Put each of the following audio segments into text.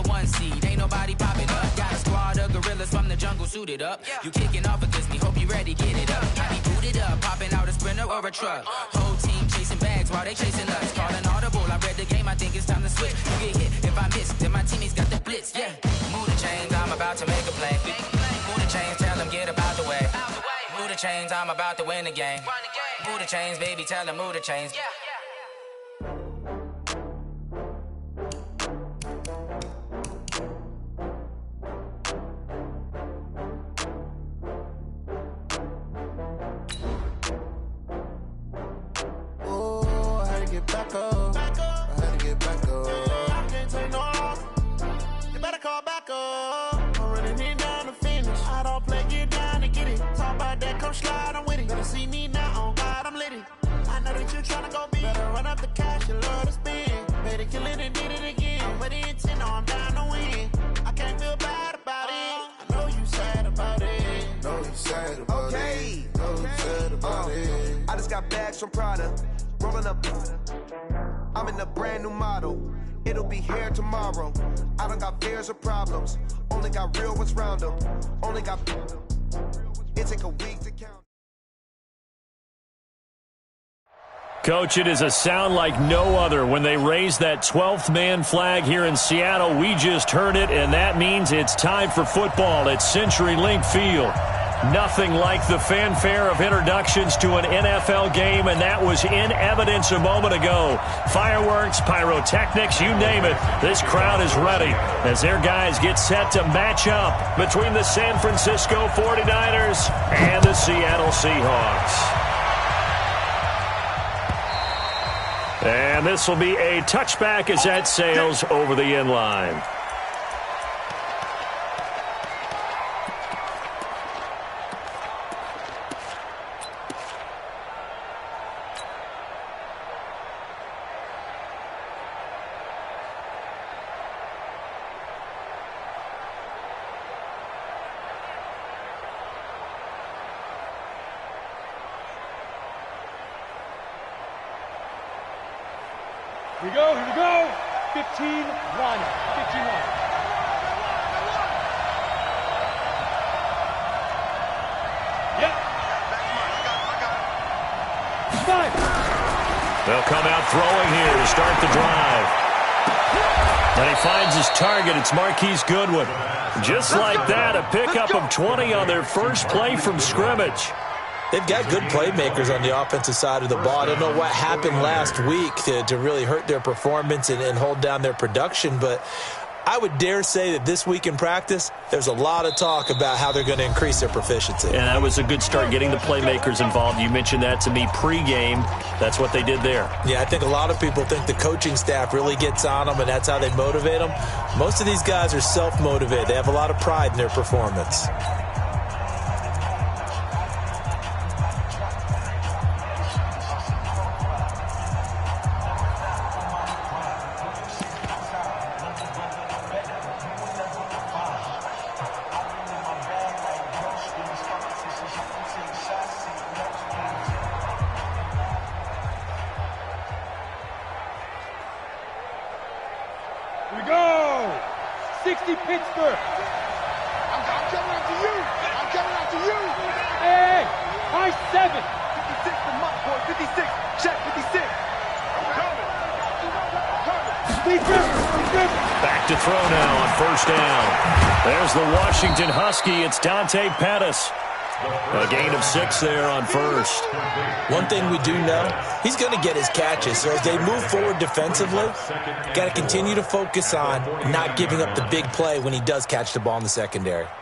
1 seed. Ain't nobody popping up. Got a squad of gorillas from the jungle suited up. You kicking off against me, hope you ready, get it up. I be booted up, popping out a Sprinter or a truck. Whole team chasing bags while they chasing us. Calling audible, I read the game, I think it's time to switch. You get hit if I miss, then my teammates got the blitz, yeah. Move the chains, I'm about to make a play. Move the chains, tell them get up out the way. Move the chains, I'm about to win the game. Move the chains, baby, tell them move the chains. Slide, I'm with it. Better see me now, on God, I'm lit it. I know that you're trying to go big. Better run up the cash, you love to spend. Better kill it and did it again. I'm with the intent, no, I'm down to win. I can't feel bad about it. I know you sad about it. Know you sad about it. Know you sad about it. I just got bags from Prada. Rolling up. I'm in a brand new model. It'll be here tomorrow. I don't got fears or problems. Only got real ones round them. Only got. It take a week to count. Coach, it is a sound like no other when they raise that 12th man flag here in Seattle. We just heard it, and that means it's time for football at CenturyLink Field. Nothing like the fanfare of introductions to an NFL game, and that was in evidence a moment ago. Fireworks, pyrotechnics, you name it. This crowd is ready as their guys get set to match up between the San Francisco 49ers and the Seattle Seahawks. And this will be a touchback as that sails over the end line. Here we go. 15-1. 15-1. Yep. They'll come out throwing here to start the drive. And he finds his target. It's Marquise Goodwin. Just like that, a pickup of 20 on their first play from scrimmage. They've got good playmakers on the offensive side of the ball. I don't know what happened last week to really hurt their performance and hold down their production, but I would dare say that this week in practice, there's a lot of talk about how they're going to increase their proficiency. And that was a good start, getting the playmakers involved. You mentioned that to me pregame. That's what they did there. Yeah, I think a lot of people think the coaching staff really gets on them, and that's how they motivate them. Most of these guys are self-motivated. They have a lot of pride in their performance. Here we go. 60 Pittsburgh. I'm coming out to you. I'm coming out to you. Hey, high 7. 56 for my boy. 56. Check 56. I'm coming. Defense. Back to throw now on first down. There's the Washington Husky. It's Dante Pettis. A gain of 6 there on first. One thing we do know, he's going to get his catches. So as they move forward defensively, got to continue to focus on not giving up the big play when he does catch the ball in the secondary. –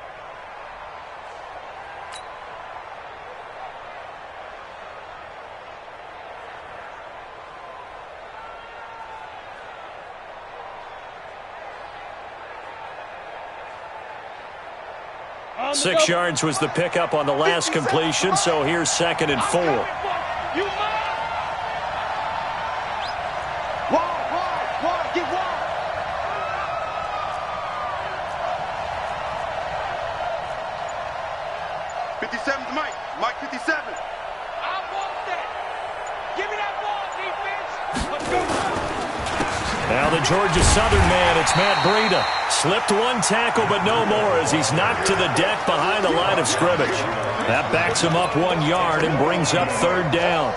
6 yards was the pickup on the last completion, so here's 2nd and 4. Wide, get wide. 57's Mike. Mike 57. I want that. Give me that ball, defense. Let's go. Now the Georgia Southern man, it's Matt Breida. Slipped one tackle, but no more as he's knocked to the deck behind the line of scrimmage. That backs him up 1 yard and brings up 3rd down.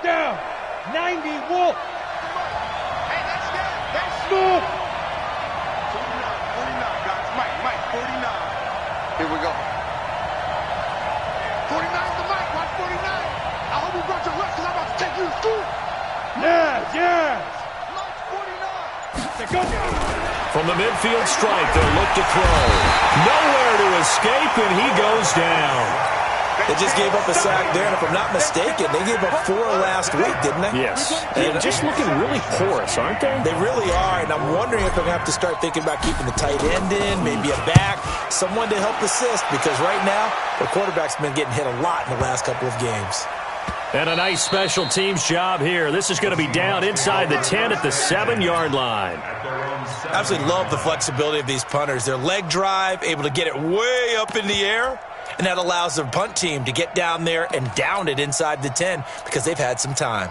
Down. 90 Wolf. Hey, that's good. That's Move. 49, guys. Mike, 49. Here we go. 49 is the mic. Watch 49. I hope you brought your left because I'm about to take you to school. Yes. Mike, 49. Go. From the midfield stripe, they'll look to throw. Nowhere to escape, and he goes down. They just gave up a sack there, and if I'm not mistaken, they gave up 4 last week, didn't they? Yes. And just looking really porous, aren't they? They really are, and I'm wondering if they're going to have to start thinking about keeping the tight end in, maybe a back, someone to help assist, because right now, the quarterback's been getting hit a lot in the last couple of games. And a nice special teams job here. This is going to be down inside the 10 at the 7-yard line. I absolutely love the flexibility of these punters. Their leg drive, able to get it way up in the air, and that allows the punt team to get down there and down it inside the 10 because they've had some time.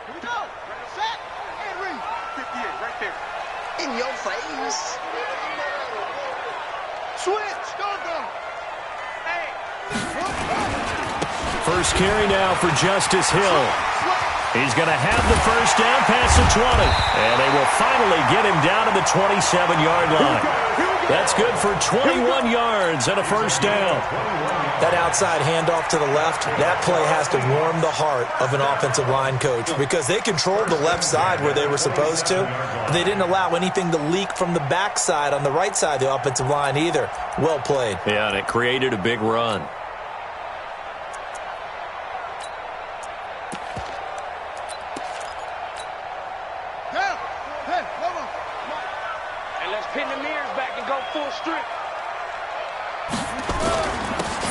Here we go. Set. And read. 58, right there. In your face. Switch. Go. Hey. First carry now for Justice Hill. He's going to have the first down past the 20. And they will finally get him down to the 27-yard line. That's good for 21 yards and a first down. That outside handoff to the left, that play has to warm the heart of an offensive line coach because they controlled the left side where they were supposed to. But they didn't allow anything to leak from the backside on the right side of the offensive line either. Well played. Yeah, and it created a big run. Pin the mirrors back and go full strip.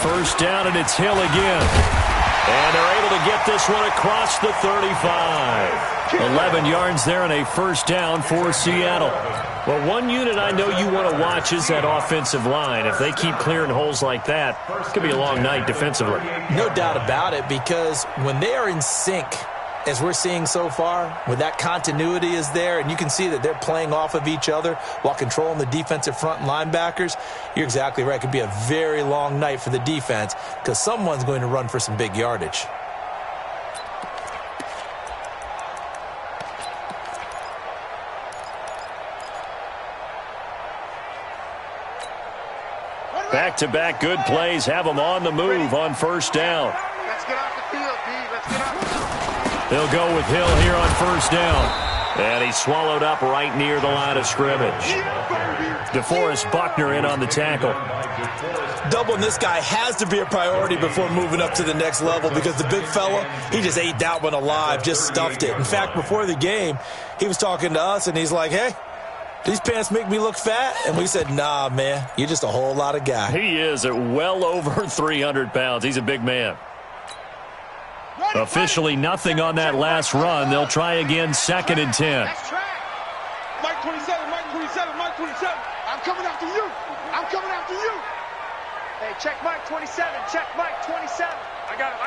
First down, and it's Hill again. And they're able to get this one across the 35. 11 yards there and a first down for Seattle. Well, one unit I know you want to watch is that offensive line. If they keep clearing holes like that, it could be a long night defensively. No doubt about it, because when they are in sync, as we're seeing so far, when that continuity is there and you can see that they're playing off of each other while controlling the defensive front and linebackers, you're exactly right. It could be a very long night for the defense because someone's going to run for some big yardage. Back-to-back good plays have them on the move on first down. Let's get off the field, D. Let's get off the field. They'll go with Hill here on first down. And he's swallowed up right near the line of scrimmage. DeForest Buckner in on the tackle. Doubling this guy has to be a priority before moving up to the next level because the big fella, he just ate that one alive, just stuffed it. In fact, before the game, he was talking to us, and he's like, hey, these pants make me look fat? And we said, nah, man, you're just a whole lot of guy. He is at well over 300 pounds. He's a big man. Officially nothing on that last run. They'll try again, 2nd and 10. That's track. Mike 27, Mike 27, Mike 27. I'm coming after you. I'm coming after you. Hey, check Mike 27. Check Mike 27. I got it.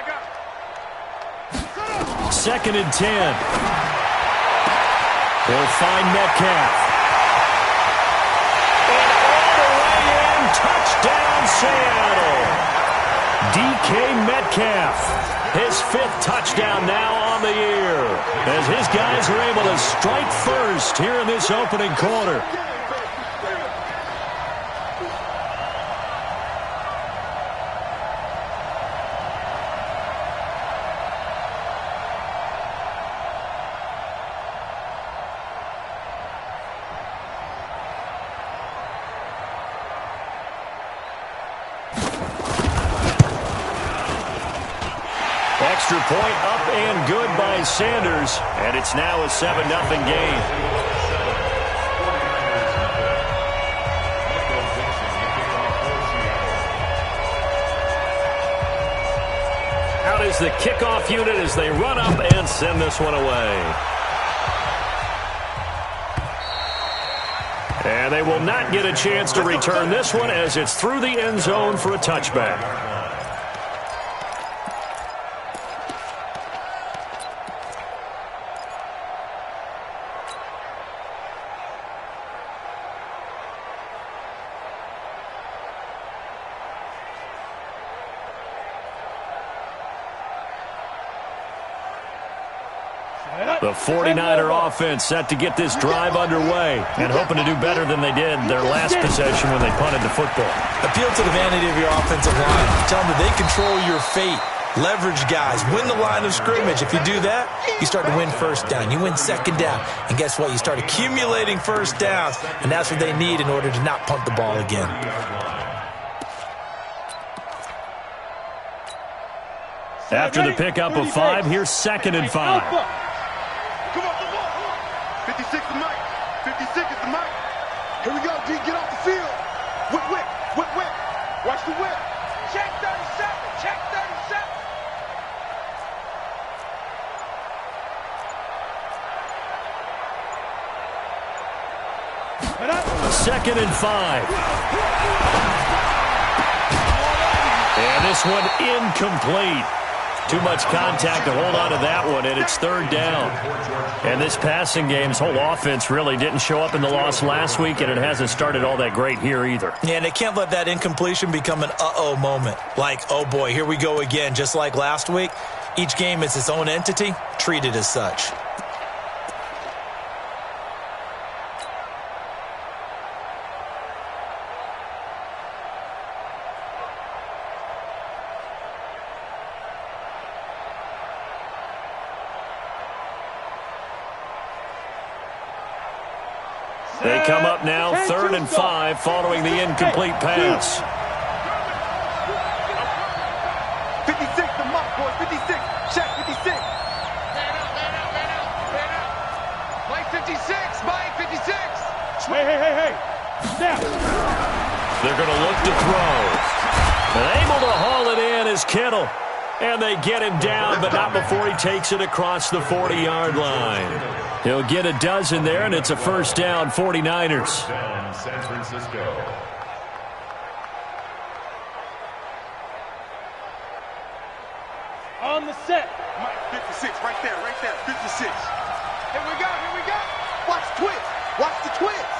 2nd and 10. They'll find Metcalf. And all the way in, touchdown Seattle. DK Metcalf. His 5th touchdown now on the year as his guys are able to strike first here in this opening quarter. extra point up and good by Sanders, and it's now a 7-0 game. Out is the kickoff unit as they run up and send this one away. And they will not get a chance to return this one as it's through the end zone for a touchback. The 49er offense set to get this drive underway and hoping to do better than they did their last possession when they punted the football. Appeal to the vanity of your offensive line. Tell them that they control your fate. Leverage guys. Win the line of scrimmage. If you do that, you start to win first down. You win second down. And guess what? You start accumulating first downs. And that's what they need in order to not punt the ball again. After the pickup of 5, here's 2nd and 5. 56 is Mike. 56 is the Mike. Here we go, G. Get off the field. Whip, whip, whip, whip. Watch the whip. Check 37. Check 37. 2nd and 5. And this one incomplete. Too much contact to hold on to that one, and it's 3rd down. And this passing game's whole offense really didn't show up in the loss last week, and it hasn't started all that great here either. Yeah, and they can't let that incompletion become an uh-oh moment. Like, oh boy, here we go again, just like last week. Each game is its own entity, treated as such. They come up now 3rd and 5 following the incomplete pass. 56, the mark, boy. 56. Check 56. Man out. Play 56, Mike. 56. Hey. Snap. They're going to look to throw. And able to haul it in is Kittle. And they get him down, but not before he takes it across the 40-yard line. He'll get a dozen there, and it's a 1st down, 49ers. San Francisco. On the set. Mike, 56, right there, 56. Here we go. Watch the twist. Watch the twist.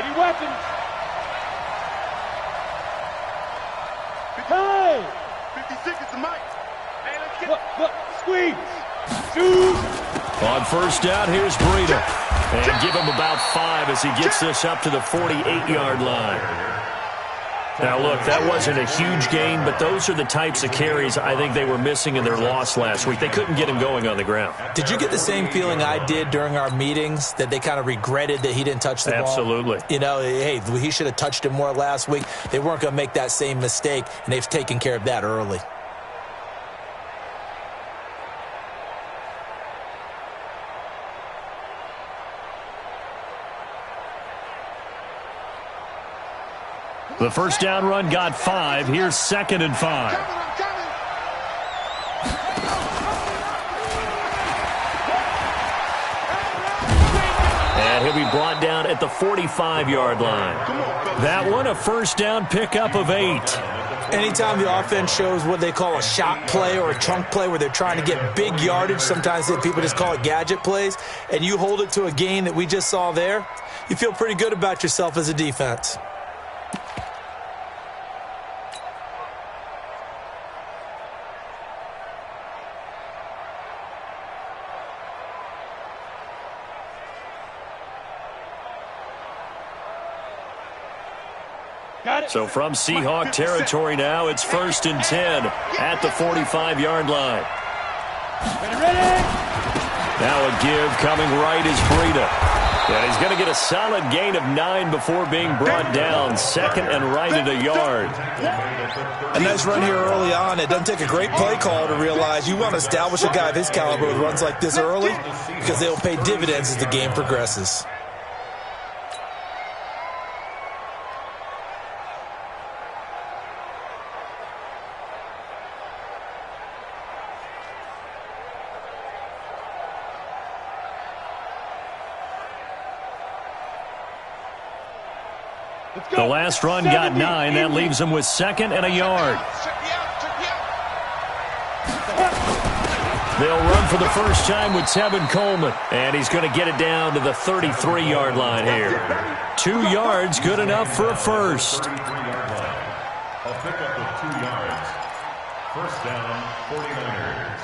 80 weapons. Hey! 56 is the mic. Hey, let's get look, squeeze. Shoot. On 1st down, here's Breida. And give him about 5 as he gets this up to the 48-yard line. Now, look, that wasn't a huge gain, but those are the types of carries I think they were missing in their loss last week. They couldn't get him going on the ground. Did you get the same feeling I did during our meetings, that they kind of regretted that he didn't touch the ball? Absolutely. You know, hey, he should have touched it more last week. They weren't going to make that same mistake, and they've taken care of that early. The 1st down run got 5. Here's 2nd and 5. And he'll be brought down at the 45-yard line. That one, a 1st down pickup of 8. Anytime the offense shows what they call a shot play or a chunk play where they're trying to get big yardage, sometimes people just call it gadget plays, and you hold it to a gain that we just saw there, you feel pretty good about yourself as a defense. So from Seahawk territory now, it's 1st and 10 at the 45-yard line. Now a give coming right is Breida. And he's going to get a solid gain of 9 before being brought down. Second and right at a yard. A nice run here early on. It doesn't take a great play call to realize you want to establish a guy of his caliber with runs like this early because they'll pay dividends as the game progresses. The last run got 9. That leaves him with second and a yard. They'll run for the first time with Tevin Coleman. And he's going to get it down to the 33-yard line here. 2 yards, good enough for a first. A pickup of 2 yards. First down, 49ers.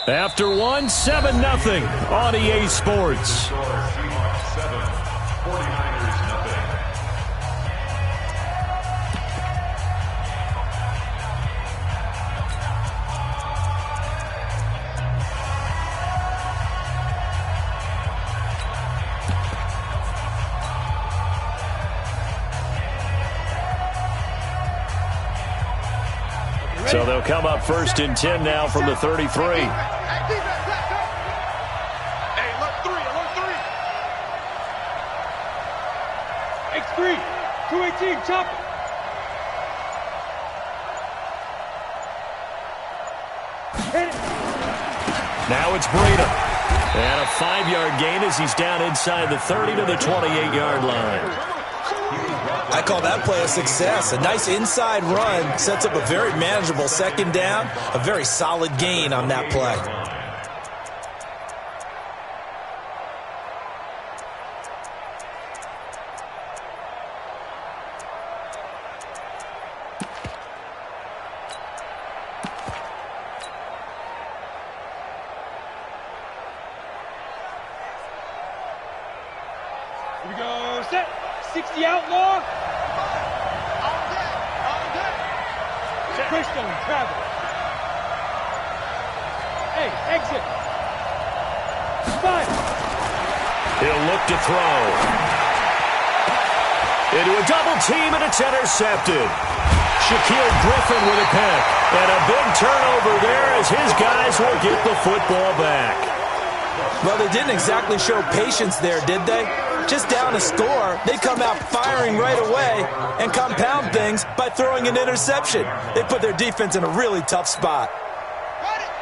After 1, 7-0 on EA Sports. Seahawks 7, 49ers nothing. So they'll come up first and 10 now from the 33. Hey, look 3, alert 3. X3, 218, chop it. Now it's Breida. And a 5-yard gain as he's down inside the 30 to the 28-yard line. I call that play a success. A nice inside run sets up a very manageable second down. A very solid gain on that play. Here we go, set. 60 outlaw. Crystal and travel. Hey, exit. 5. He'll look to throw. Into a double team, and it's intercepted. Shaquille Griffin with a pick. And a big turnover there as his guys will get the football back. Well, they didn't exactly show patience there, did they? Just down a score, they come out firing right away and compound things by throwing an interception. They put their defense in a really tough spot.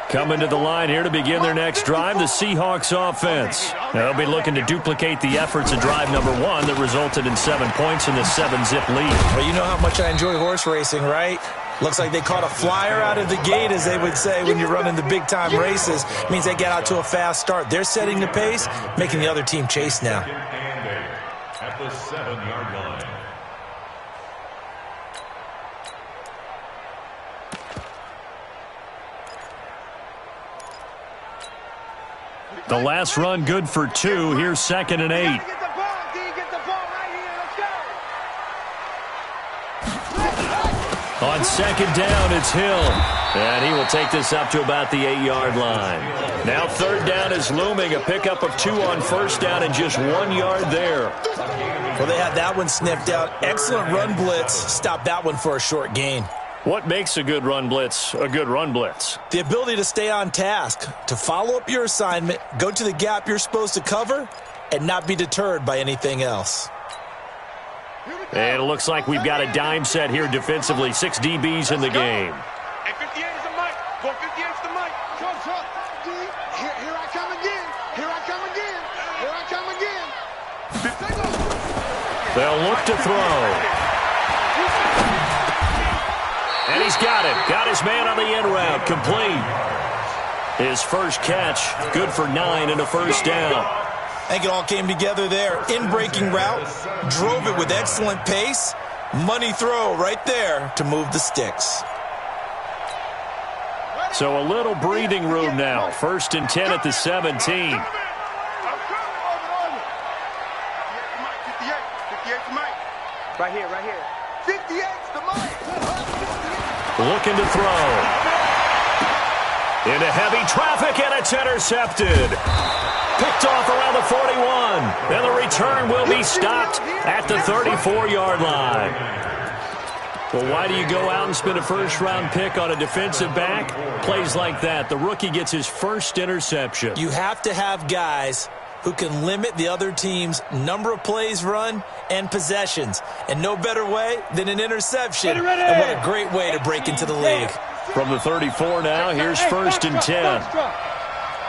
Coming to the line here to begin their next drive, the Seahawks offense. They'll be looking to duplicate the efforts of drive number 1 that resulted in 7 points in the 7-zip lead. Well, you know how much I enjoy horse racing, right? Looks like they caught a flyer out of the gate, as they would say when you're running the big-time races. It means they get out to a fast start. They're setting the pace, making the other team chase now. At the 7-yard line. The last run good for 2. Here's second and 8. Get the ball, D. Get the ball right here. Let's go. On second down, it's Hill. And he will take this up to about the 8-yard line. Now third down is looming. A pickup of 2 on first down and just 1 yard there. Well, they had that one sniffed out. Excellent run blitz. Stopped that one for a short gain. What makes a good run blitz a good run blitz? The ability to stay on task, to follow up your assignment, go to the gap you're supposed to cover, and not be deterred by anything else. And it looks like we've got a dime set here defensively. 6 DBs in the game. Hey, 58 is the mic. Go 58 is the mic. Go, D. Here I come again. Here I come again. Here I come again. They'll look to throw. And he's got it. Got his man on the in route. Complete. His first catch. Good for 9 and a first down. I think it all came together there. In-breaking route. Drove it with excellent pace. Money throw right there to move the sticks. So a little breathing room now. First and 10 at the 17. 58 the mic. Right here, right here. 58's the mic. Looking to throw. Into heavy traffic, and it's intercepted. Picked off around the 41. And the return will be stopped at the 34-yard line. Well, why do you go out and spend a first-round pick on a defensive back? Plays like that. The rookie gets his first interception. You have to have guys who can limit the other team's number of plays run and possessions. And no better way than an interception. And what a great way to break into the league. From the 34 now, here's first and 10.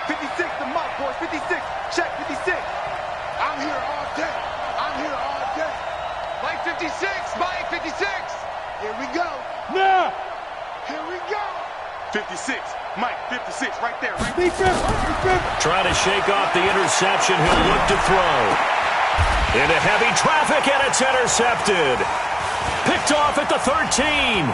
56 to Mike, boys. 56. Check 56. I'm here all day. I'm here all day. Mike 56. Mike 56. Here we go. Now. Here we go. 56. Mike 56. Right there. Right there. Trying to shake off the interception. He'll look to throw. Into heavy traffic, and it's intercepted. Picked off at the 13.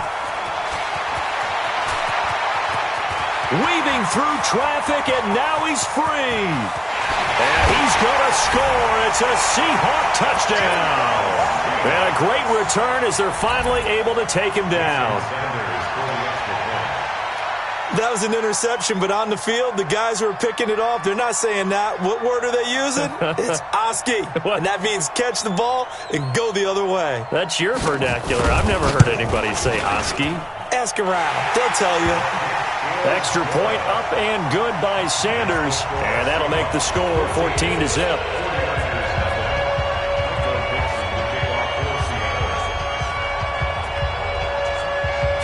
Weaving through traffic, and now he's free. And he's going to score. It's a Seahawk touchdown. And a great return as they're finally able to take him down. That was an interception, but on the field, the guys who are picking it off, they're not saying that. What word are they using? It's oski. And that means catch the ball and go the other way. That's your vernacular. I've never heard anybody say oski. Ask around. They'll tell you. Extra point up and good by Sanders. And that'll make the score 14-0.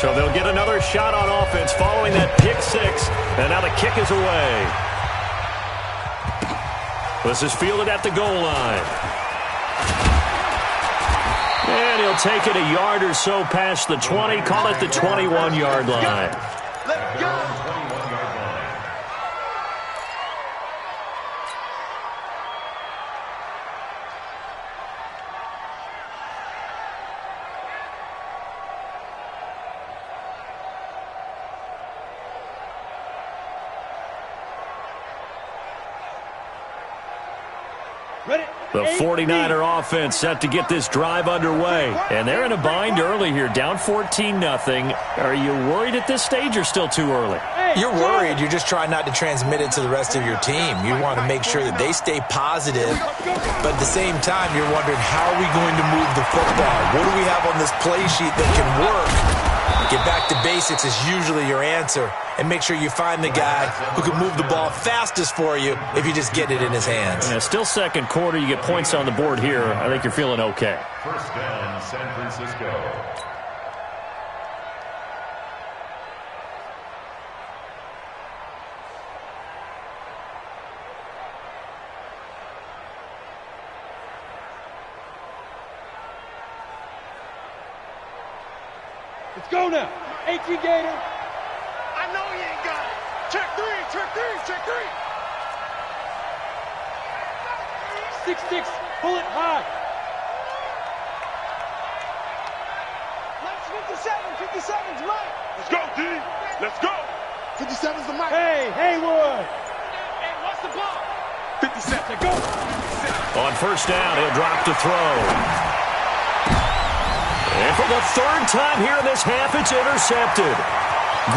So they'll get another shot on offense following that pick six. And now the kick is away. This is fielded at the goal line. And he'll take it a yard or so past the 20. Call it the 21-yard line. Let's go. The 49er offense set to get this drive underway. And they're in a bind early here, down 14-0. Are you worried at this stage or still too early? You're worried. You're just trying not to transmit it to the rest of your team. You want to make sure that they stay positive. But at the same time, you're wondering, how are we going to move the football? What do we have on this play sheet that can work? Get back to basics is usually your answer. And make sure you find the guy who can move the ball fastest for you if you just get it in his hands. Yeah, still second quarter. You get points on the board here. I think you're feeling okay. First down, San Francisco. Let's go now. 18 Gator. I know he ain't got it. Check three, check three, check three. 6-6, pull it high. Let's 57's Mike. Let's go, D. Let's go. 57's the Mike. Hey, Haywood. Hey, what's the ball? 57, go. On first down, he'll drop to throw. And for the third time here in this half, it's intercepted.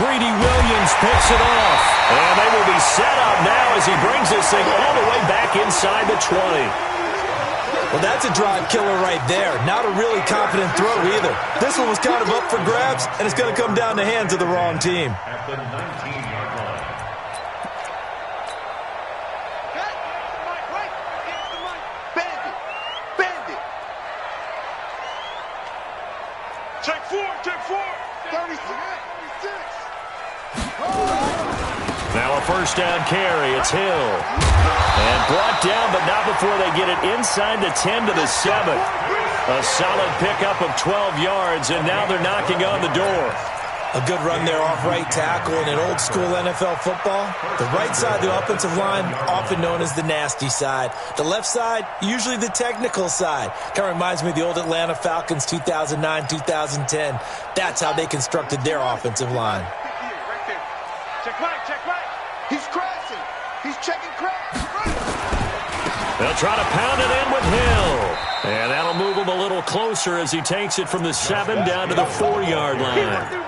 Greedy Williams picks it off. And they will be set up now as he brings this thing all the way back inside the 20. Well, that's a drive killer right there. Not a really confident throw either. This one was kind of up for grabs, and it's going to come down the hands of the wrong team. At the 19-yard line. Check four. 36. Now a first down carry. It's Hill. And brought down, but not before they get it inside the 10 to the 7. A solid pickup of 12 yards, and now they're knocking on the door. A good run there off right tackle in an old-school NFL football. The right side of the offensive line, often known as the nasty side. The left side, usually the technical side. Kind of reminds me of the old Atlanta Falcons 2009-2010. That's how they constructed their offensive line. Right there. Check Mike. He's crashing. He's checking crash. They'll try to pound it in with Hill. And that'll move him a little closer as he takes it from the 7 down to the 4-yard line.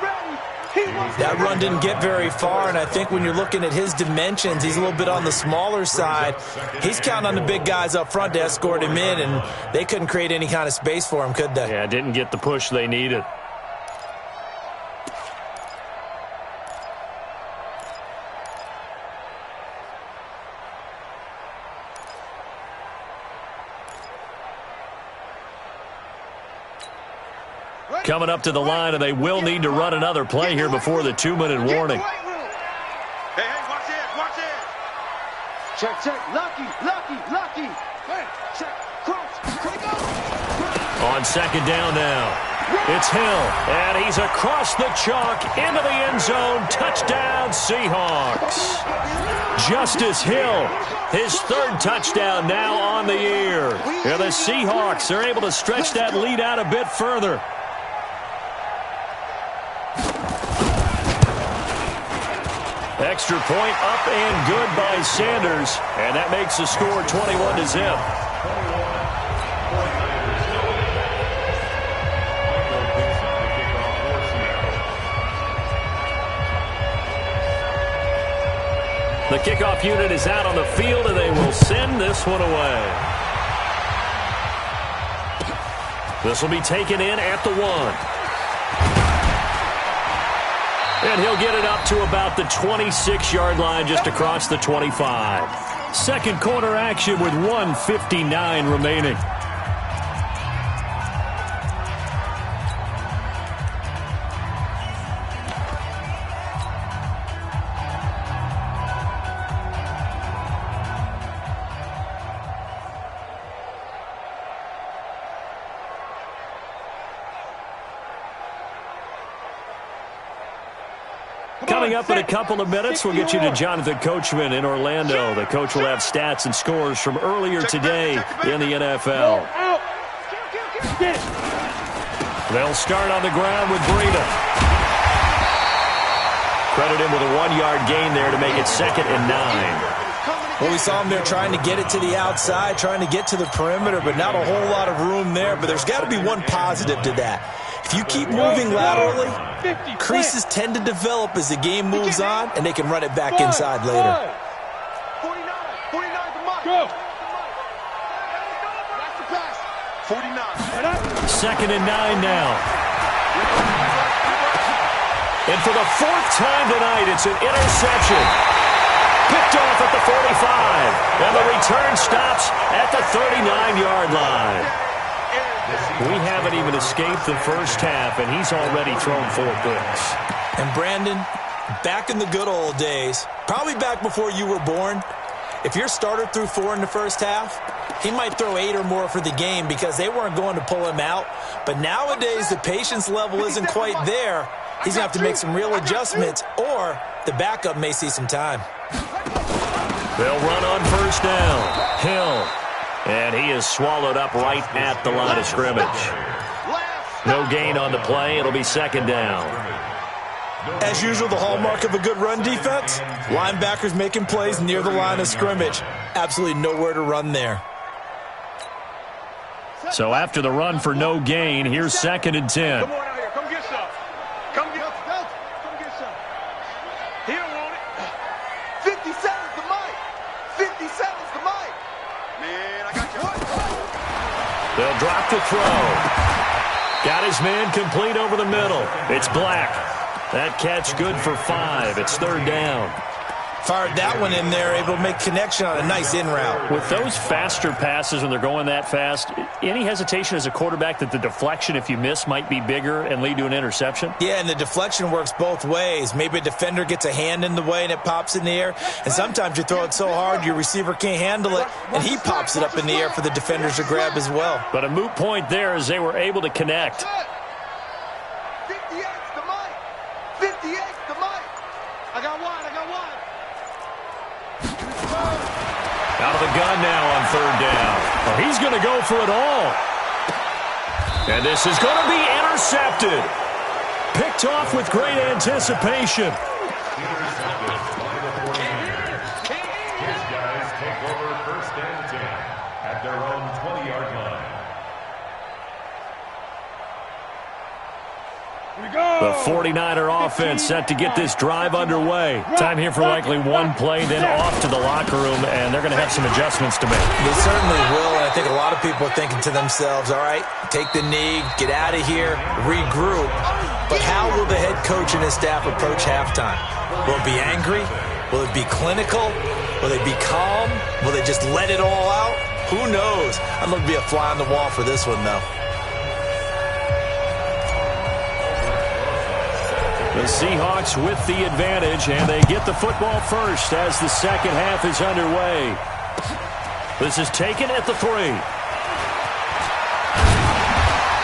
That run didn't get very far, and I think when you're looking at his dimensions, he's a little bit on the smaller side. He's counting on the big guys up front to escort him in, and they couldn't create any kind of space for him, could they? Yeah, didn't get the push they needed. Coming up to the line, and they will need to run another play here before the 2-minute warning. Hey, watch it. Check. Lucky. Hey, check. Cross. On second down now, it's Hill, and he's across the chalk into the end zone. Touchdown, Seahawks. Justice Hill, his third touchdown now on the year. Yeah, the Seahawks are able to stretch that lead out a bit further. Extra point up and good by Sanders, and that makes the score 21-0. The kickoff unit is out on the field, and they will send this one away. This will be taken in at the 1. And he'll get it up to about the 26-yard line, just across the 25. Second quarter action with 1:59 remaining. Coming up in a couple of minutes, we'll get you to Jonathan Coachman in Orlando. The coach will have stats and scores from earlier today in the NFL. They'll start on the ground with Breida. Credit him with a 1-yard gain there to make it 2nd and 9. Well, we saw him there trying to get it to the outside, trying to get to the perimeter, but not a whole lot of room there. But there's got to be one positive to that. If you keep moving laterally, creases tend to develop as the game moves on, and they can run it back inside later. 49 the mark. Go. That's the pass. 49. 2nd and 9 now. And for the 4th time tonight, it's an interception. Picked off at the 45. And the return stops at the 39-yard line. We haven't even escaped the first half, and he's already thrown 4 picks. And Brandon, back in the good old days, probably back before you were born, if your starter threw 4 in the first half, he might throw 8 or more for the game because they weren't going to pull him out. But nowadays, the patience level isn't quite there. He's going to have to make some real adjustments, or the backup may see some time. They'll run on first down. Hill. And he is swallowed up right at the line of scrimmage. No gain on the play. It'll be 2nd down. As usual, the hallmark of a good run defense, linebackers making plays near the line of scrimmage. Absolutely nowhere to run there. So after the run for no gain, here's 2nd and 10. Come on out here. Come get some. Come get some. He don't want it. 57's the mic. 57's the mic. Man, I got you. They'll drop the throw. Got his man complete over the middle. It's Black. That catch good for 5. It's 3rd down. Fired that one in there, able to make connection on a nice in route. With those faster passes when they're going that fast, any hesitation as a quarterback that the deflection, if you miss, might be bigger and lead to an interception? Yeah, and the deflection works both ways. Maybe a defender gets a hand in the way and it pops in the air, and sometimes you throw it so hard your receiver can't handle it, and he pops it up in the air for the defenders to grab as well. But a moot point there as they were able to connect. 58's the mic. 58's the mic. I got one. Out of the gun now on 3rd down. Well, he's going to go for it all. And this is going to be intercepted. Picked off with great anticipation. His guys take over 1st and 10 at their own 20-yard line. The 49er offense set to get this drive underway. Time here for likely one play, then off to the locker room, and they're going to have some adjustments to make. They certainly will, and I think a lot of people are thinking to themselves, all right, take the knee, get out of here, regroup. But how will the head coach and his staff approach halftime? Will it be angry? Will it be clinical? Will they be calm? Will they just let it all out? Who knows? I'd love to be a fly on the wall for this one, though. The Seahawks with the advantage, and they get the football first as the second half is underway. This is taken at the 3.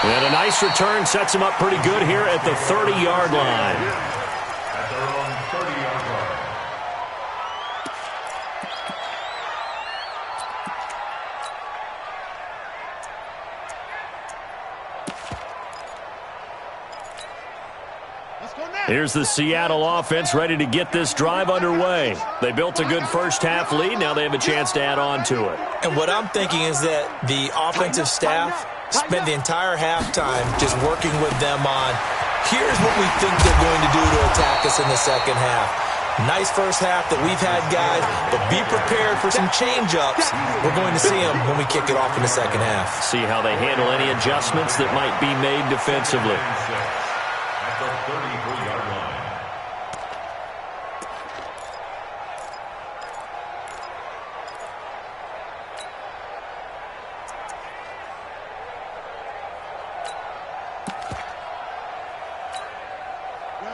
And a nice return sets him up pretty good here at the 30-yard line. At their own 30-yard line. Here's the Seattle offense ready to get this drive underway. They built a good first-half lead. Now they have a chance to add on to it. And what I'm thinking is that the offensive staff spent the entire halftime just working with them on, here's what we think they're going to do to attack us in the second half. Nice first half that we've had, guys, but be prepared for some change-ups. We're going to see them when we kick it off in the second half. See how they handle any adjustments that might be made defensively. At the 33-yard line.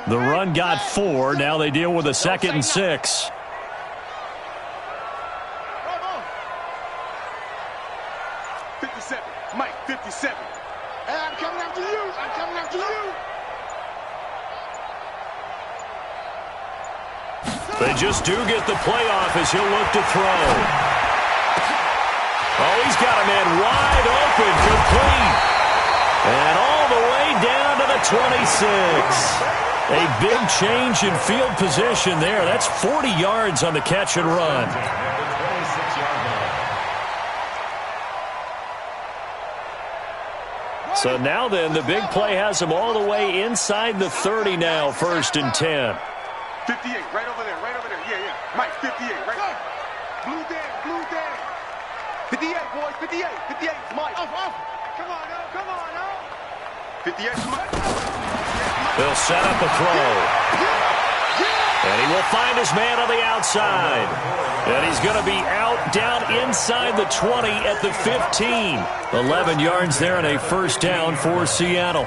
The run got 4. Now they deal with a 2nd and 6. Mike, 57. Hey, I'm coming after you. I'm coming after you. They just do get the playoff as he'll look to throw. Oh, he's got a man wide open, complete. And all the way down to the 26. A big change in field position there. That's 40 yards on the catch and run. So now then, the big play has him all the way inside the 30 now, 1st and 10. 58, right over there, right over there. Yeah, yeah. Mike, 58, right there. Blue down, blue down. 58, boys, 58, 58, Mike. Off. Come on, now, come on, now. 58, Mike. They'll set up a throw. And he will find his man on the outside. And he's going to be out down inside the 20 at the 15. 11 yards there and a first down for Seattle.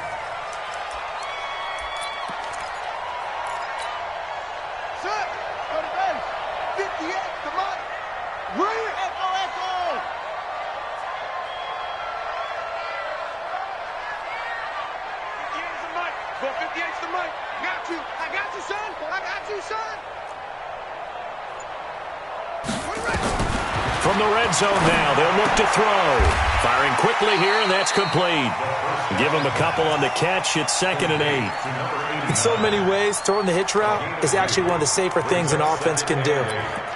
From the red zone now, they'll look to throw. Firing quickly here, and that's complete. Give him a couple on the catch. It's 2nd and 8. In so many ways, throwing the hitch route is actually one of the safer things an offense can do.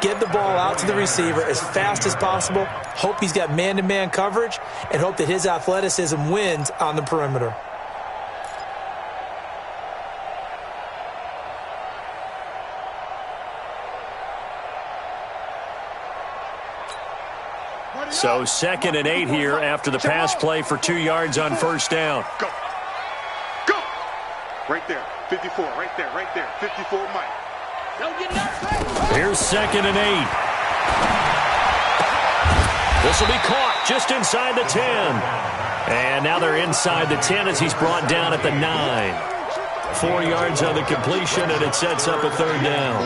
Get the ball out to the receiver as fast as possible, hope he's got man-to-man coverage, and hope that his athleticism wins on the perimeter. So 2nd and 8 here after the pass play for 2 yards on first down. Go. Go. Right there. 54. Right there. Right there. 54, Mike. Don't get it. Here's 2nd and 8. This will be caught just inside the 10. And now they're inside the 10 as he's brought down at the 9. 4 yards on the completion, and it sets up a 3rd down.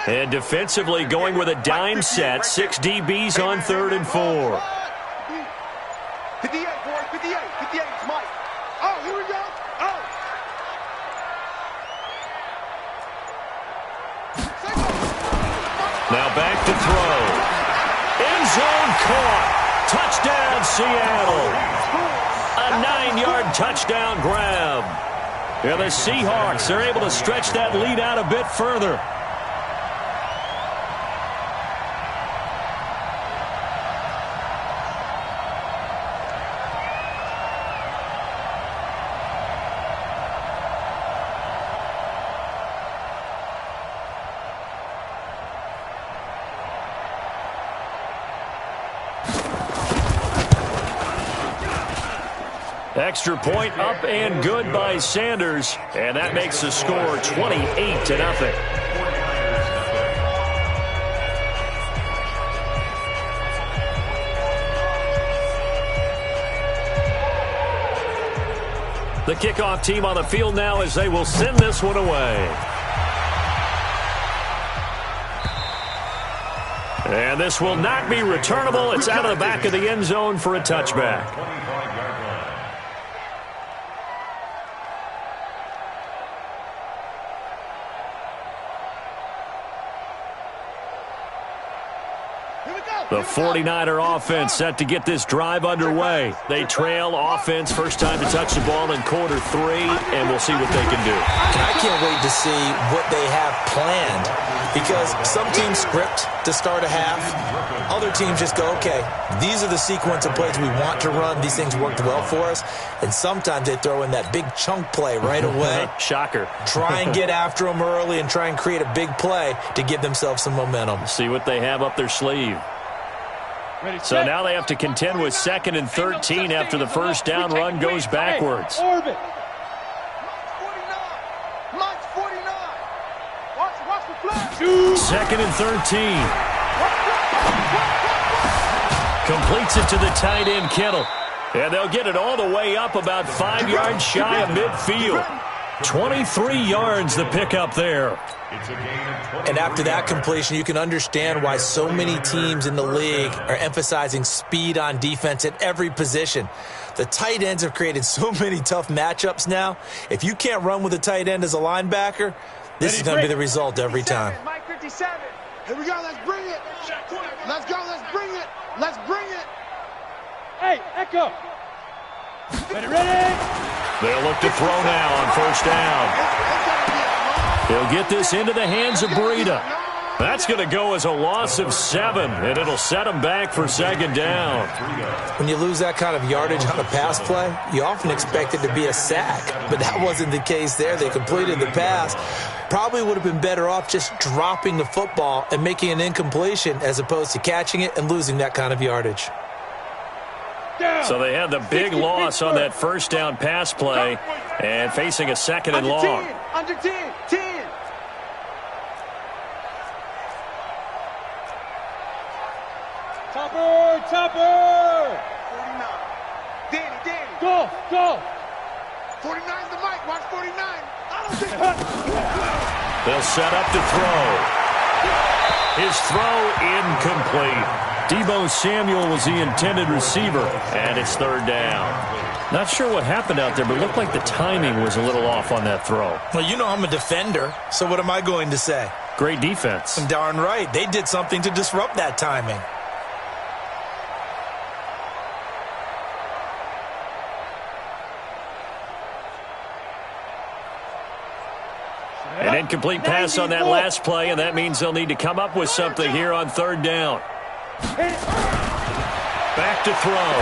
And defensively going with a dime set. 6 DBs on 3rd and 4. 58, boys. 58. 58, Mike. Oh, here we go. Oh. Now back to throw. End zone caught. Touchdown, Seattle. 9-yard touchdown grab. Yeah, the Seahawks are able to stretch that lead out a bit further. Extra point up and good by Sanders, and that makes the score 28-0. The kickoff team on the field now as they will send this one away. And this will not be returnable. It's out of the back of the end zone for a touchback. The 49er offense set to get this drive underway. They trail offense, first time to touch the ball in quarter 3, and we'll see what they can do. I can't wait to see what they have planned, because some teams script to start a half. Other teams just go, okay, these are the sequence of plays we want to run. These things worked well for us. And sometimes they throw in that big chunk play right away. Shocker. Try and get after them early and try and create a big play to give themselves some momentum. See what they have up their sleeve. So now they have to contend with 2nd and 13 after the first down run goes backwards. Orbit. March 49. Watch the flag. 2nd and 13. Completes it to the tight end, Kittle. And they'll get it all the way up about 5 yards shy of midfield. 23 yards the pickup there. And after that completion, you can understand why so many teams in the league are emphasizing speed on defense at every position. The tight ends have created so many tough matchups now. If you can't run with a tight end as a linebacker, this is going to be the result every time. Mike 57. Here we go. Let's bring it. Let's go. Let's bring it. Let's bring it. Hey, Echo. Ready? They'll look to throw now on first down. He'll get this into the hands of Breida. That's going to go as a loss of 7, and it'll set him back for 2nd down. When you lose that kind of yardage on a pass play, you often expect it to be a sack, but that wasn't the case there. They completed the pass. Probably would have been better off just dropping the football and making an incompletion as opposed to catching it and losing that kind of yardage. So they had the big loss on that first down pass play and facing a 2nd and long. Under 10. 10. Topper. 49. Danny. Go. 49's the mic. Watch 49. They'll set up to throw. His throw incomplete. Deebo Samuel was the intended receiver, and it's 3rd down. Not sure what happened out there, but it looked like the timing was a little off on that throw. Well, you know I'm a defender, so what am I going to say? Great defense. Darn right. They did something to disrupt that timing. An incomplete pass on that last play, and that means they'll need to come up with something here on 3rd down. Back to throw.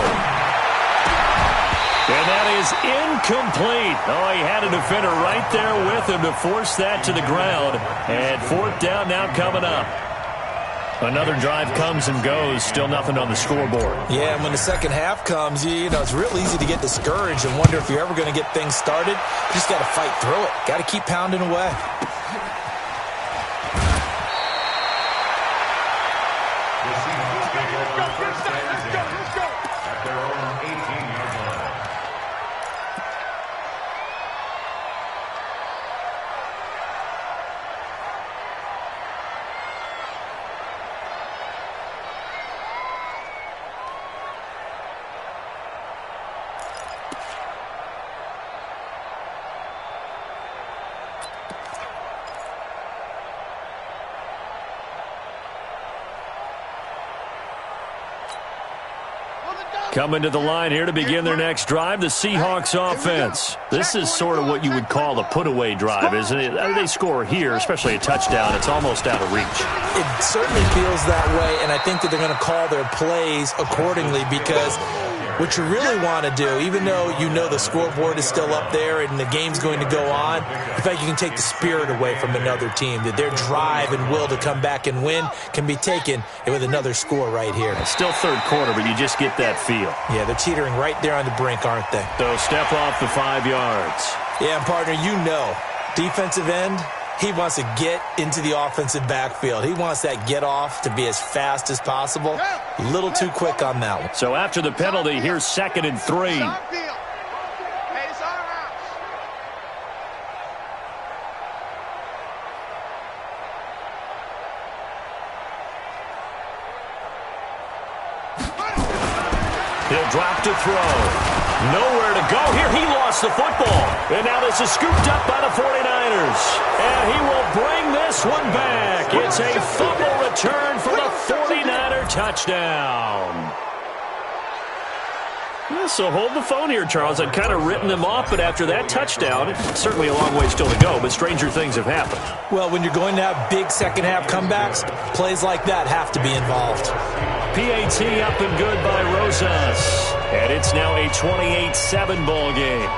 And that is incomplete. Oh, he had a defender right there with him to force that to the ground. And 4th down now coming up. Another drive comes and goes. Still nothing on the scoreboard. Yeah, and when the second half comes, you know, it's real easy to get discouraged and wonder if you're ever going to get things started. You just got to fight through it. Got to keep pounding away. Coming to the line here to begin their next drive, the Seahawks offense. This is sort of what you would call a put-away drive, isn't it? They score here, especially a touchdown. It's almost out of reach. It certainly feels that way, and I think that they're going to call their plays accordingly because what you really want to do, even though you know the scoreboard is still up there and the game's going to go on, in fact, you can take the spirit away from another team, that their drive and will to come back and win can be taken with another score right here. It's still third quarter, but you just get that feel. Yeah, they're teetering right there on the brink, aren't they? So step off the 5 yards. Yeah, and partner, you know, defensive end, he wants to get into the offensive backfield. He wants that get off to be as fast as possible. A little too quick on that one. So after the penalty, here's 2nd and 3. He'll drop to throw. Nowhere to go here. He lost the football. And now this is scooped up by the 49ers. And he will bring this one back. It's a fumble return for the 49er touchdown. Yeah, so hold the phone here, Charles. I'd kind of written them off, but after that touchdown, it's certainly a long way still to go, but stranger things have happened. Well, when you're going to have big second-half comebacks, plays like that have to be involved. PAT up and good by Rosas. And it's now a 28-7 ball game.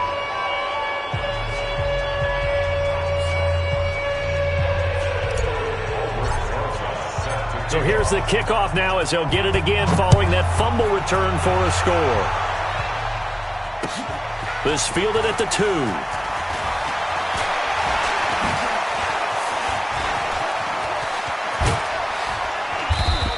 So here's the kickoff now as he'll get it again following that fumble return for a score. This fielded at the 2.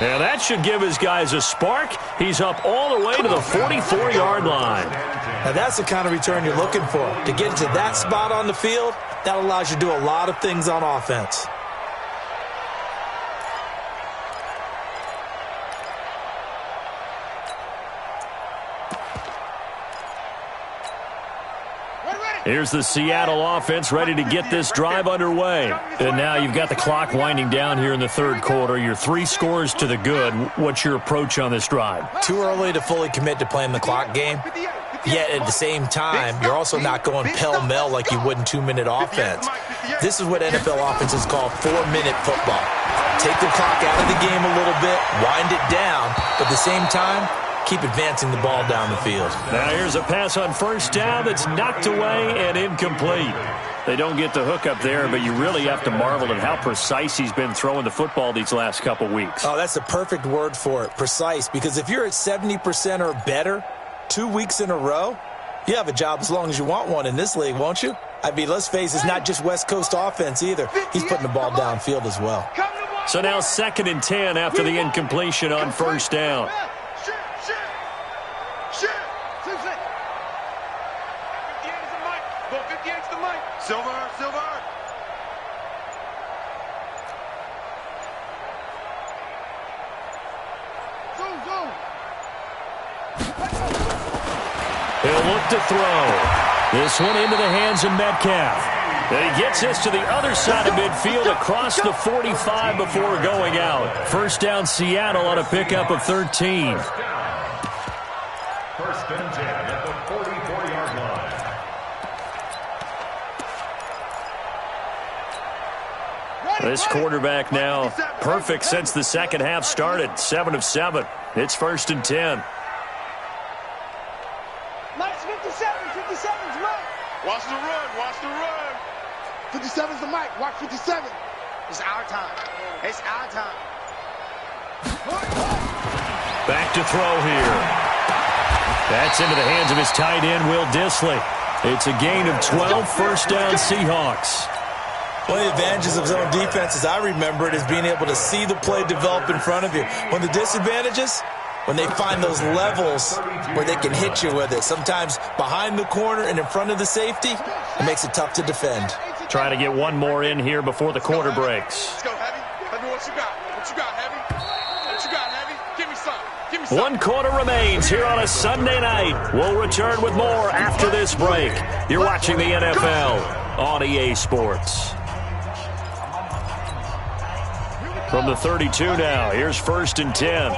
And that should give his guys a spark. He's up all the way to the 44-yard line. Now that's the kind of return you're looking for. To get to that spot on the field, that allows you to do a lot of things on offense. Here's the Seattle offense ready to get this drive underway. And now you've got the clock winding down here in the third quarter. You're 3 scores to the good. What's your approach on this drive? Too early to fully commit to playing the clock game. Yet at the same time, you're also not going pell-mell like you would in 2-minute offense. This is what NFL offenses call 4-minute football. Take the clock out of the game a little bit, wind it down, but at the same time, keep advancing the ball down the field. Now here's a pass on first down that's knocked away and incomplete. They don't get the hook up there, but you really have to marvel at how precise he's been throwing the football these last couple weeks. Oh, that's the perfect word for it, precise, because if you're at 70% or better 2 weeks in a row, you have a job as long as you want one in this league, won't you? I mean, let's face it, it's not just West Coast offense either. He's putting the ball downfield as well. So now 2nd and 10 after the incompletion on first down. Silver. He'll look to throw. This one into the hands of Metcalf. And he gets this to the other side of midfield across the 45 before going out. First down Seattle on a pickup of 13. First and 10 at the 44-yard line. This quarterback now perfect since the second half started. 7 of 7. It's first and 10. Mike's 57. 57's Mike. Watch the run. 57's the mic. Watch 57. It's our time. Back to throw here. That's into the hands of his tight end, Will Dissly. It's a gain of 12, first down Seahawks. One of the advantages of zone defense, as I remember it, is being able to see the play develop in front of you. One of the disadvantages, when they find those levels where they can hit you with it. Sometimes behind the corner and in front of the safety, it makes it tough to defend. Trying to get one more in here before the quarter breaks. Let's go, Heavy. Let me what you got. Heavy? What you got, Heavy? Give me some. 1 quarter remains here on a Sunday night. We'll return with more after this break. You're watching the NFL on EA Sports. From the 32 now, here's first and 10.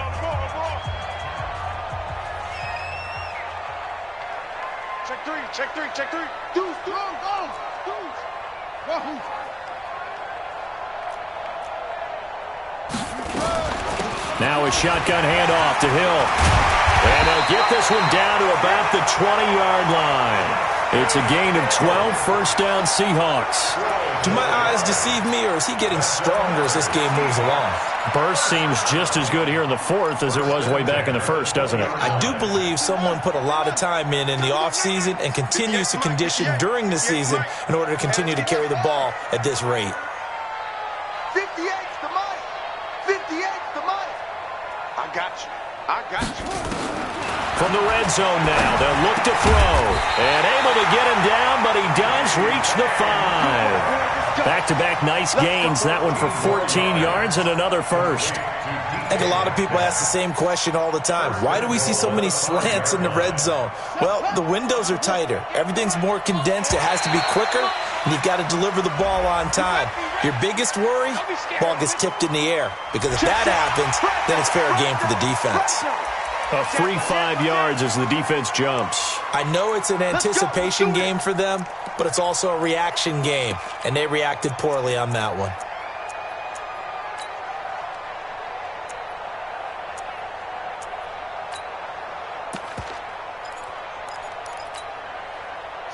check three. Deuce, go. Now a shotgun handoff to Hill. And they'll get this one down to about the 20-yard line. It's a gain of 12, first down Seahawks. Do my eyes deceive me, or is he getting stronger as this game moves along? Burst seems just as good here in the fourth as it was way back in the first, doesn't it? I do believe someone put a lot of time in the offseason and continues to condition during the season in order to continue to carry the ball at this rate. 58's the mic. 58's the mic. I got you. From the red zone now, they'll look to throw. And able to get him down, but he does reach the 5. Back-to-back nice gains. That one for 14 yards and another first. I think a lot of people ask the same question all the time. Why do we see so many slants in the red zone? Well, the windows are tighter. Everything's more condensed. It has to be quicker, and you've got to deliver the ball on time. Your biggest worry, ball gets tipped in the air. Because if that happens, then it's fair game for the defense. A free 5 yards as the defense jumps. I know it's an anticipation game for them, but it's also a reaction game, and they reacted poorly on that one.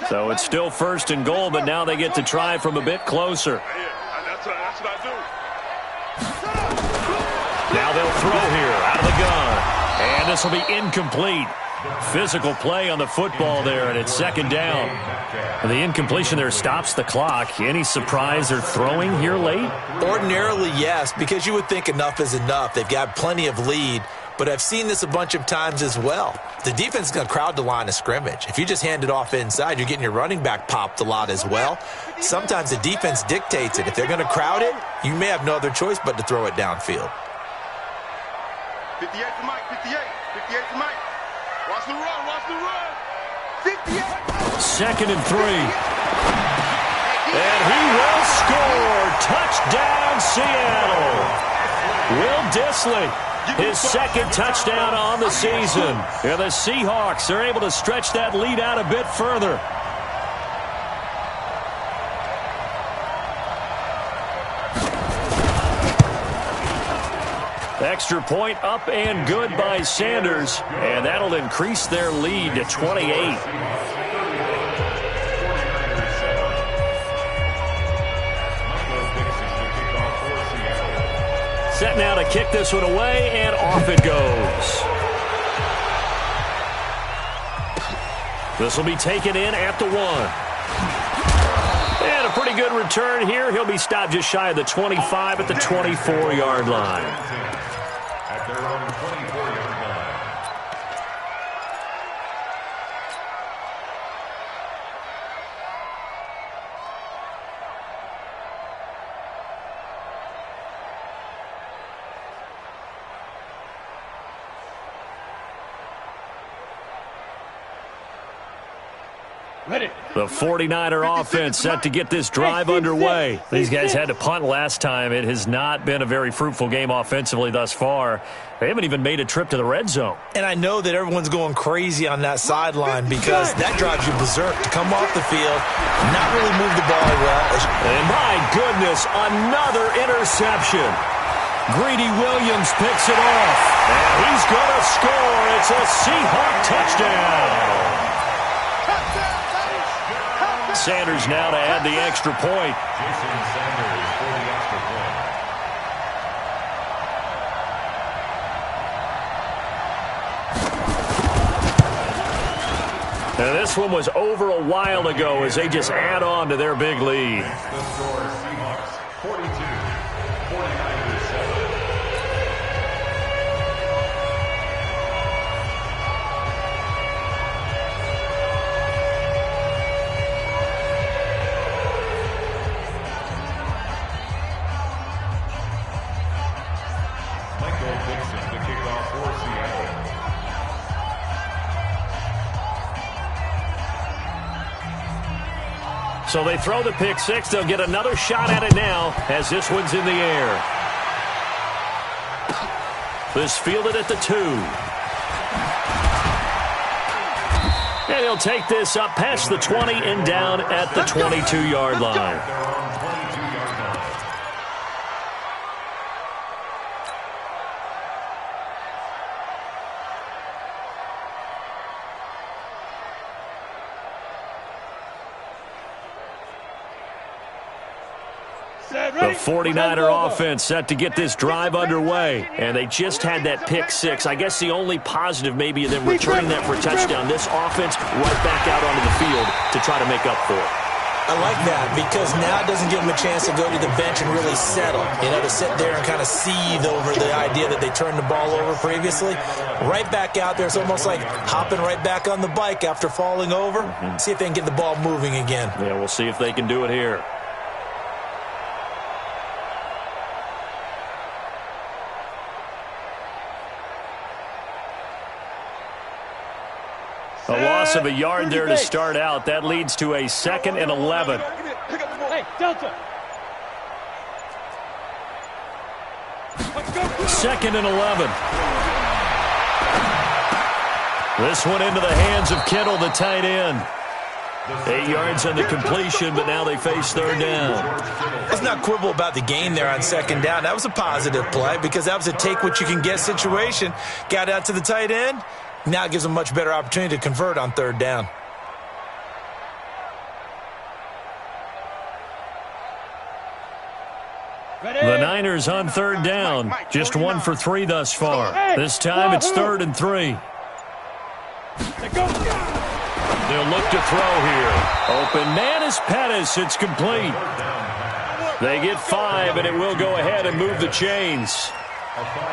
So it's still first and goal, but now they get to try from a bit closer. That's what I do. Now they'll throw here out of the gun. And this will be incomplete. Physical play on the football there, and it's second down. The incompletion there stops the clock. Any surprise they're throwing here late? Ordinarily, yes, because you would think enough is enough. They've got plenty of lead, but I've seen this a bunch of times as well. The defense is going to crowd the line of scrimmage. If you just hand it off inside, you're getting your running back popped a lot as well. Sometimes the defense dictates it. If they're going to crowd it, you may have no other choice but to throw it downfield. 58 to Mike, 58 to Mike. Watch the run. 58. Second and 3. And he will score. Touchdown, Seattle. Will Dissly, his second touchdown on the season. And the Seahawks are able to stretch that lead out a bit further. Extra point up and good by Sanders, and that'll increase their lead to 28. Set now to kick this one away, and off it goes. This will be taken in at the 1. And a pretty good return here. He'll be stopped just shy of the 25 at the 24-yard line. At their own 24-yard line. Ready. The 49er offense set to get this drive underway. These guys had to punt last time. It has not been a very fruitful game offensively thus far. They haven't even made a trip to the red zone. And I know that everyone's going crazy on that sideline because that drives you berserk to come off the field, not really move the ball well. And my goodness, another interception. Greedy Williams picks it off. And he's going to score. It's a Seahawk touchdown. Sanders now to add the extra point. Jason Sanders for the extra point. And this one was over a while ago as they just add on to their big lead. The score, Seahawks 42, 49ers 7. So they throw the pick six. They'll get another shot at it now as this one's in the air. This fielded at the 2. And he'll take this up past the 20 and down at the 22-yard line. The 49er offense set to get this drive underway, and they just had that pick six. I guess the only positive maybe of them returning that for a touchdown. This offense right back out onto the field to try to make up for it. I like that because now it doesn't give them a chance to go to the bench and really settle, to sit there and kind of seethe over the idea that they turned the ball over previously. Right back out there. It's almost like hopping right back on the bike after falling over. See if they can get the ball moving again. Yeah, we'll see if they can do it here. A loss of a yard there to start out. That leads to a 2nd and 11. Hey, Delta. 2nd and 11. This one into the hands of Kittle, the tight end. 8 yards on the completion, but now they face 3rd down. Let's not quibble about the gain there on 2nd down. That was a positive play because that was a take-what-you-can-get situation. Got out to the tight end. Now it gives them a much better opportunity to convert on 3rd down. The Niners on 3rd down. Just 1 for 3 thus far. This time it's 3rd and 3. They'll look to throw here. Open man is Pettis. It's complete. They get 5, and it will go ahead and move the chains.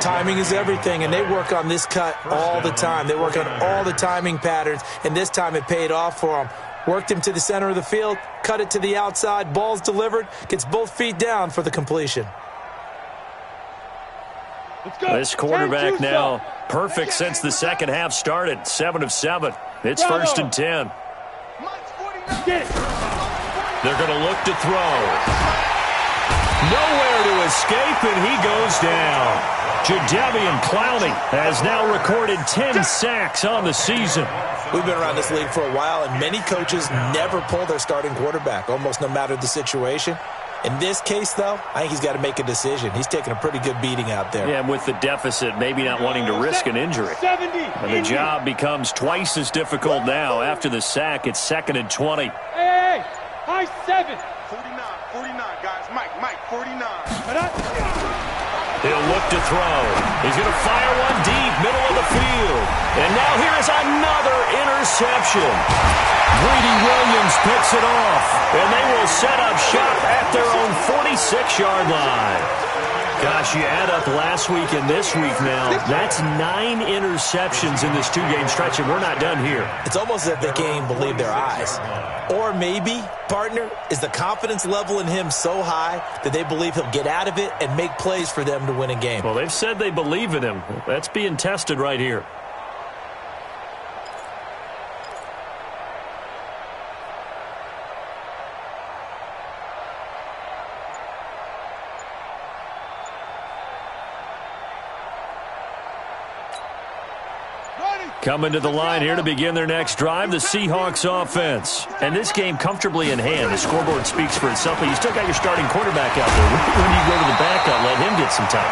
Timing is everything, and they work on this cut all the time. They work on all the timing patterns, and this time it paid off for them. Worked him to the center of the field, cut it to the outside, ball's delivered, gets both feet down for the completion. This quarterback now perfect since the second half started. 7 of 7. It's 1st and 10. They're going to look to throw. Nowhere to escape, and he goes down. Jadeveon Clowney has now recorded 10 sacks on the season. We've been around this league for a while, and many coaches never pull their starting quarterback, almost no matter the situation. In this case, though, I think he's got to make a decision. He's taking a pretty good beating out there. Yeah, and with the deficit, maybe not wanting to risk an injury. And the job becomes twice as difficult now. After the sack, it's 2nd and 20. Hey, high 7. 49, guys. Mike, 49. He'll look to throw. He's going to fire one deep, middle of the field. And now here is another interception. Greedy Williams picks it off, and they will set up shop at their own 46-yard line. Gosh, you add up last week and this week now, that's 9 interceptions in this 2-game stretch, and we're not done here. It's almost as if they can't even believe their eyes. Or maybe, partner, is the confidence level in him so high that they believe he'll get out of it and make plays for them to win a game. Well, they've said they believe in him. That's being tested right here. Coming to the line here to begin their next drive, the Seahawks offense. And this game comfortably in hand. The scoreboard speaks for itself, but you still got your starting quarterback out there. When do you go to the backup, let him get some time?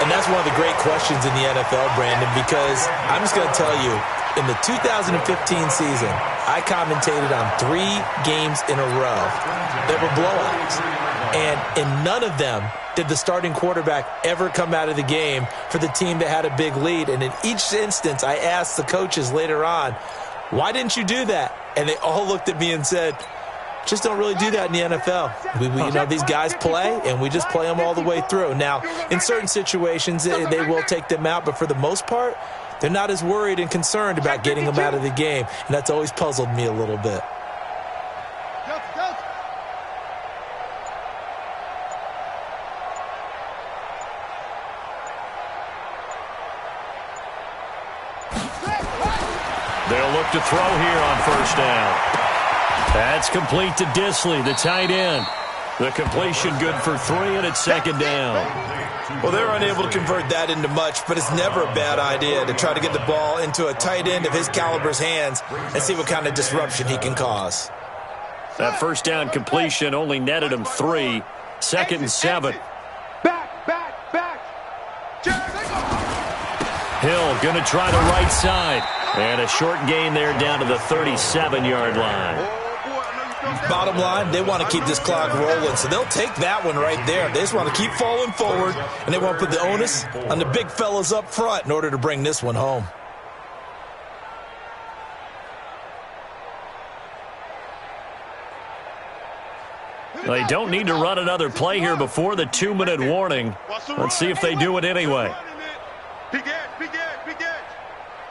And that's one of the great questions in the NFL, Brandon, because I'm just going to tell you, in the 2015 season, I commentated on 3 games in a row that were blowouts. And in none of them did the starting quarterback ever come out of the game for the team that had a big lead. And in each instance, I asked the coaches later on, why didn't you do that? And they all looked at me and said, just don't really do that in the NFL. These guys play, and we just play them all the way through. Now, in certain situations, they will take them out, but for the most part, they're not as worried and concerned about getting them out of the game. And that's always puzzled me a little bit. They'll look to throw here on 1st down. That's complete to Disley, the tight end. The completion good for 3, and it's second down. Well, they're unable to convert that into much, but it's never a bad idea to try to get the ball into a tight end of his caliber's hands and see what kind of disruption he can cause. That first down completion only netted him 3. Second and 7. Back. Hill going to try the right side. And a short gain there down to the 37-yard line. Bottom line, they want to keep this clock rolling, so they'll take that one right there. They just want to keep falling forward, and they want to put the onus on the big fellas up front in order to bring this one home. They don't need to run another play here before the 2-minute warning. Let's see if they do it anyway. Big edge.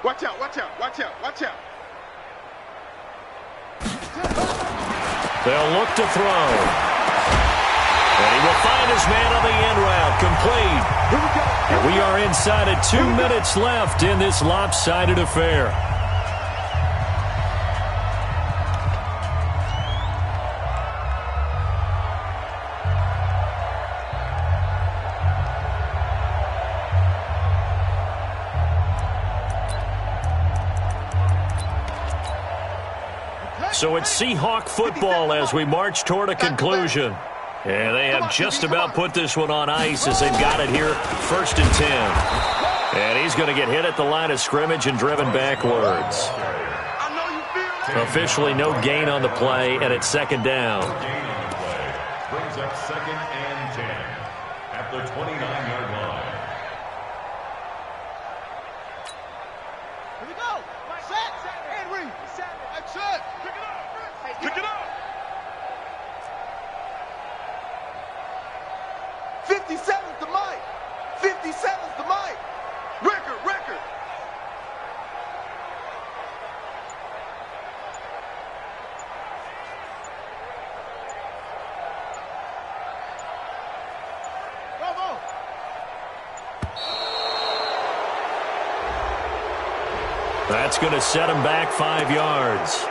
Watch out. They'll look to throw. And he will find his man on the end route. Complete. And we are inside of 2 minutes left in this lopsided affair. So it's Seahawk football as we march toward a conclusion. And they have just about put this one on ice as they've got it here, 1st and 10. And he's going to get hit at the line of scrimmage and driven backwards. Officially no gain on the play, and it's second down. Brings up 2nd and 10 at the 29-yard line. Here we go. Set. And read. That's it. Pick it up. 57's the mic. 57's the mic. Record. Bravo. That's going to set him back 5 yards.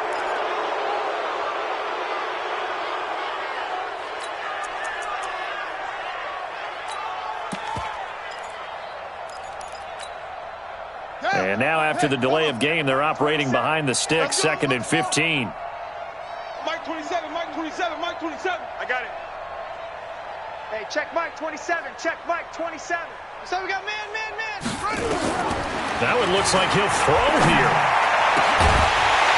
And now after the delay of game, they're operating behind the sticks, 2nd and 15. Mike 27. I got it. Hey, check Mike 27. So we got man. That one looks like he'll throw here.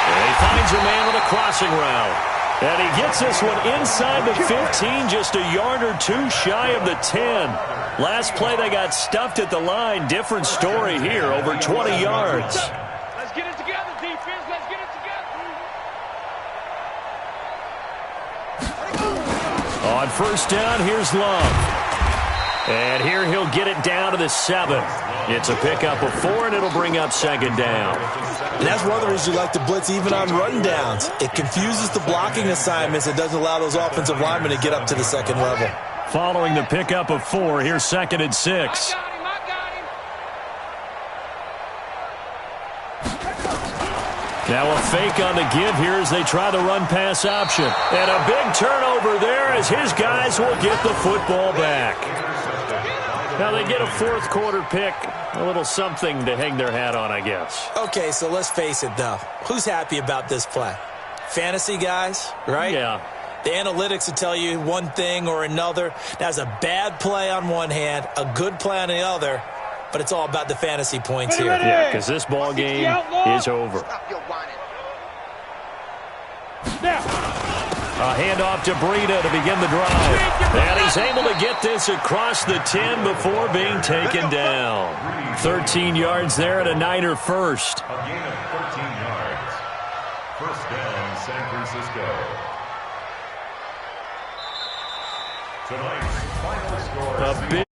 And he finds a man with a crossing route. And he gets this one inside the 15, just a yard or 2 shy of the 10. Last play they got stuffed at the line. Different story here, over 20 yards. Let's get it together, defense. Let's get it together. On first down, here's Love. And here he'll get it down to the 7. It's a pickup of 4, and it'll bring up second down. And that's one of the reasons you like to blitz even on run downs. It confuses the blocking assignments. It doesn't allow those offensive linemen to get up to the second level. Following the pickup of 4, here's 2nd and 6. I got him. Now a fake on the give here as they try the run-pass option. And a big turnover there as his guys will get the football back. Now they get a 4th quarter pick. A little something to hang their hat on, I guess. Okay, so let's face it, though. Who's happy about this play? Fantasy guys, right? Yeah. The analytics will tell you one thing or another. That's a bad play on one hand, a good play on the other, but it's all about the fantasy points here. Yeah, because this ball game is over. A handoff to Breida to begin the drive. And he's able to get this across the 10 before being taken down. 13 yards there and a Niner first. A gain of 13 yards. First down, San Francisco. Tonight's final score. A big